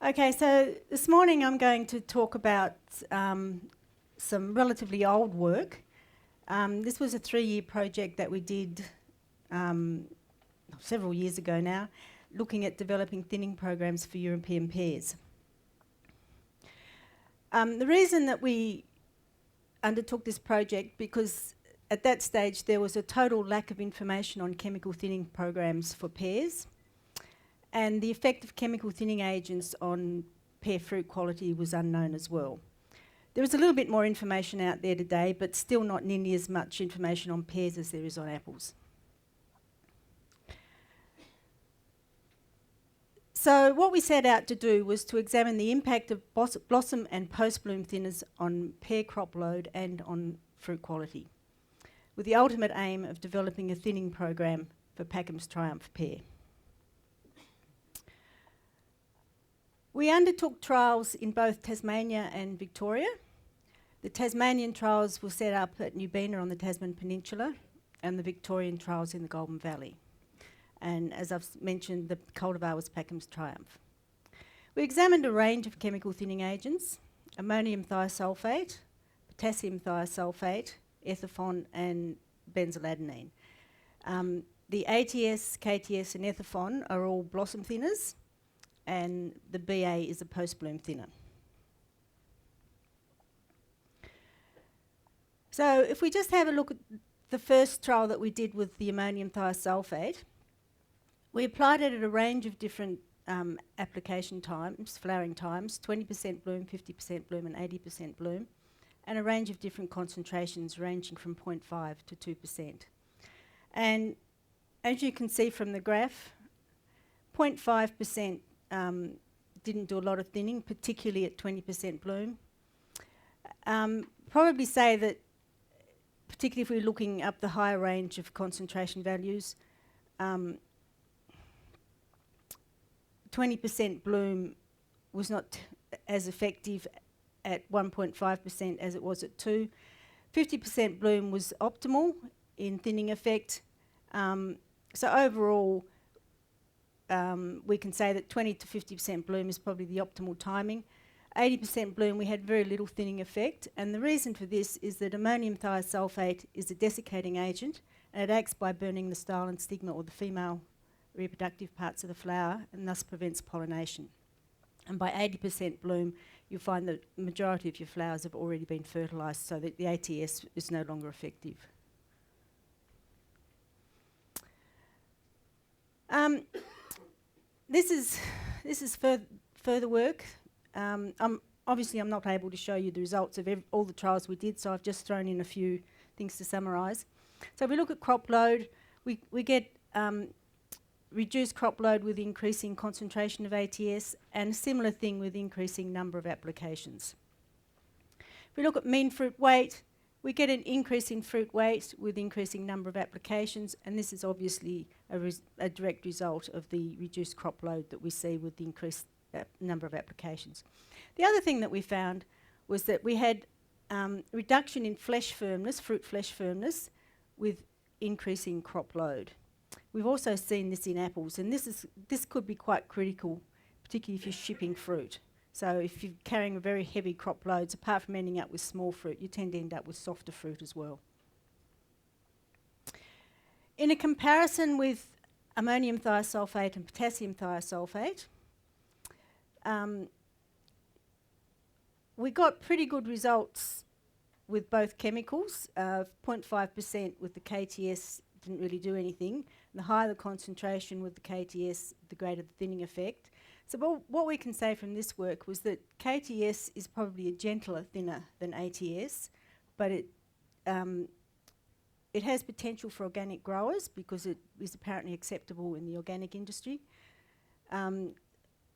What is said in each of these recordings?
Okay, so this morning I'm going to talk about some relatively old work. This was a 3-year project that we did several years ago now, looking at developing thinning programs for European pears. The reason that we undertook this project, because at that stage there was a total lack of information on chemical thinning programs for pears, and the effect of chemical thinning agents on pear fruit quality was unknown as well. There is a little bit more information out there today, but still not nearly as much information on pears as there is on apples. So what we set out to do was to examine the impact of blossom and post-bloom thinners on pear crop load and on fruit quality, with the ultimate aim of developing a thinning program for Packham's Triumph pear. We undertook trials in both Tasmania and Victoria. The Tasmanian trials were set up at Newbena on the Tasman Peninsula, and the Victorian trials in the Goulburn Valley. And as I've mentioned, the cultivar was Packham's Triumph. We examined a range of chemical thinning agents: ammonium thiosulfate, potassium thiosulfate, ethofon and benzyladenine. The ATS, KTS and ethofon are all blossom thinners, and the BA is a post-bloom thinner. So if we just have a look at the first trial that we did with the ammonium thiosulfate, we applied it at a range of different application times, flowering times, 20% bloom, 50% bloom and 80% bloom, and a range of different concentrations ranging from 0.5 to 2%. And as you can see from the graph, 0.5% didn't do a lot of thinning, particularly at 20% bloom. Probably say that, particularly if we're looking up the higher range of concentration values, 20% bloom was not as effective at 1.5% as it was at 2. 50% bloom was optimal in thinning effect. So overall, we can say that 20 to 50% bloom is probably the optimal timing. 80% bloom, we had very little thinning effect, and the reason for this is that ammonium thiosulfate is a desiccating agent, and it acts by burning the style and stigma, or the female reproductive parts of the flower, and thus prevents pollination. And by 80% bloom, you'll find that the majority of your flowers have already been fertilised, so that the ATS is no longer effective. This is further work. Obviously I'm not able to show you the results of all the trials we did, so I've just thrown in a few things to summarise. So if we look at crop load, we get reduced crop load with increasing concentration of ATS, and a similar thing with increasing number of applications. If we look at mean fruit weight, we get an increase in fruit weight with increasing number of applications, and this is obviously a direct result of the reduced crop load that we see with the increased number of applications. The other thing that we found was that we had reduction in flesh firmness, fruit flesh firmness, with increasing crop load. We've also seen this in apples, and this could be quite critical, particularly if you're shipping fruit. So if you're carrying very heavy crop loads, apart from ending up with small fruit, you tend to end up with softer fruit as well. In a comparison with ammonium thiosulfate and potassium thiosulfate, we got pretty good results with both chemicals. 0.5% with the KTS didn't really do anything. The higher the concentration with the KTS, the greater the thinning effect. So what we can say from this work was that KTS is probably a gentler thinner than ATS, but it has potential for organic growers because it is apparently acceptable in the organic industry.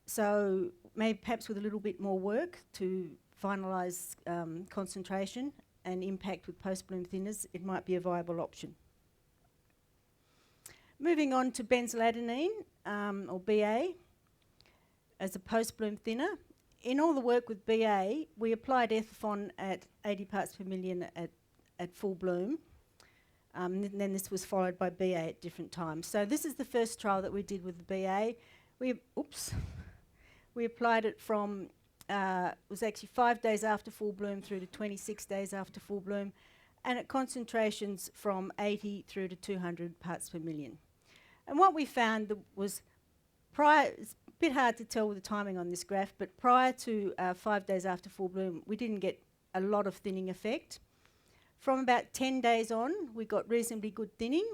So maybe perhaps with a little bit more work to finalise concentration and impact with post-bloom thinners, it might be a viable option. Moving on to benzyladenine, or BA, as a post-bloom thinner. In all the work with BA, we applied ethofon at 80 parts per million at full bloom. And then this was followed by BA at different times. So this is the first trial that we did with the BA. We We applied it from, it was actually 5 days after full bloom through to 26 days after full bloom, and at concentrations from 80 through to 200 parts per million. And what we found was prior, it's a bit hard to tell with the timing on this graph, but prior to 5 days after full bloom, we didn't get a lot of thinning effect. From about 10 days on, we got reasonably good thinning,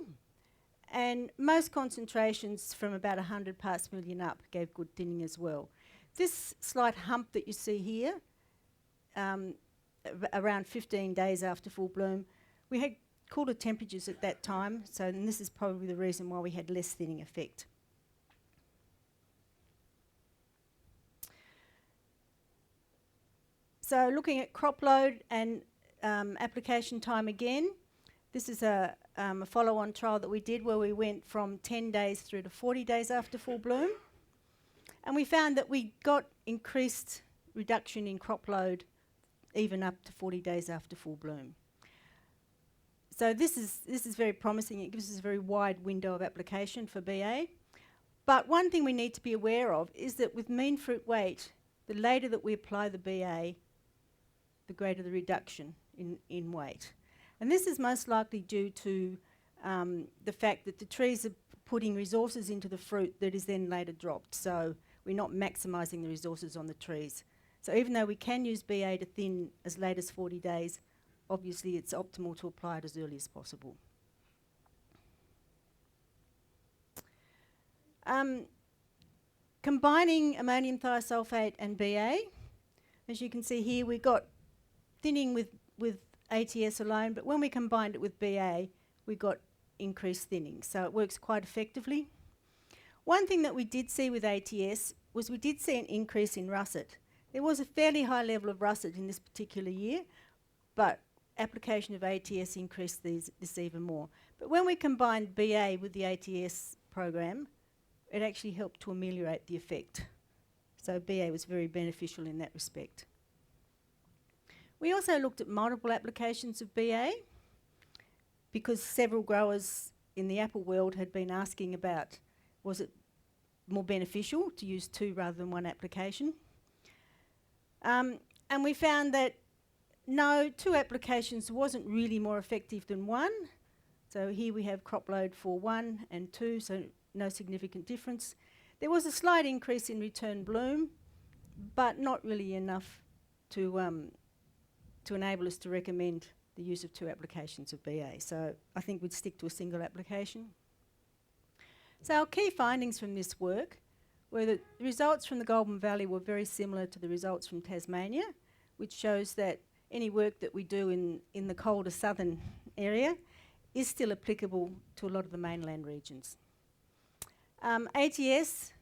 and most concentrations from about 100 parts per million up gave good thinning as well. This slight hump that you see here, around 15 days after full bloom, we had cooler temperatures at that time, so and this is probably the reason why we had less thinning effect. So looking at crop load and application time again, this is a follow-on trial that we did where we went from 10 days through to 40 days after full bloom. And we found that we got increased reduction in crop load even up to 40 days after full bloom. So this is very promising. It gives us a very wide window of application for BA. But one thing we need to be aware of is that with mean fruit weight, the later that we apply the BA, the greater the reduction in weight. And this is most likely due to the fact that the trees are putting resources into the fruit that is then later dropped. So we're not maximising the resources on the trees. So even though we can use BA to thin as late as 40 days, obviously it's optimal to apply it as early as possible. Combining ammonium thiosulfate and BA, as you can see here, we got thinning with ATS alone, but when we combined it with BA, we got increased thinning. So it works quite effectively. One thing that we did see with ATS was we did see an increase in russet. There was a fairly high level of russet in this particular year, but application of ATS increased this even more. But when we combined BA with the ATS program, it actually helped to ameliorate the effect. So BA was very beneficial in that respect. We also looked at multiple applications of BA because several growers in the apple world had been asking about, was it more beneficial to use 2 rather than 1 application? And we found that no, 2 applications wasn't really more effective than 1. So here we have crop load for 1 and 2, so no significant difference. There was a slight increase in return bloom, but not really enough to enable us to recommend the use of 2 applications of BA. So I think we'd stick to a single application. So our key findings from this work were that the results from the Goulburn Valley were very similar to the results from Tasmania, which shows that any work that we do in the colder southern area is still applicable to a lot of the mainland regions. ATS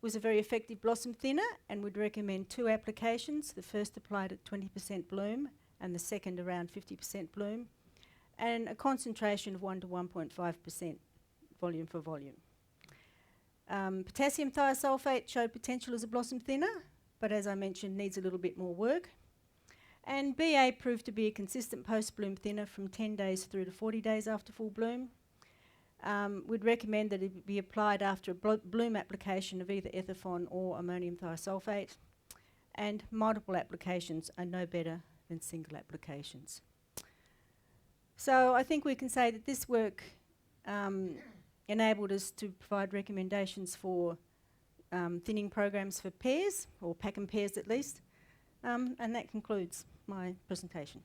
was a very effective blossom thinner and would recommend 2 applications, the first applied at 20% bloom and the second around 50% bloom, and a concentration of 1 to 1.5% volume for volume. Potassium thiosulfate showed potential as a blossom thinner, but as I mentioned, needs a little bit more work. And BA proved to be a consistent post-bloom thinner from 10 days through to 40 days after full bloom. We'd recommend that it be applied after a bloom application of either Ethifon or ammonium thiosulfate, and multiple applications are no better than single applications. So I think we can say that this work enabled us to provide recommendations for thinning programs for pears, or Packham pears at least, and that concludes my presentation.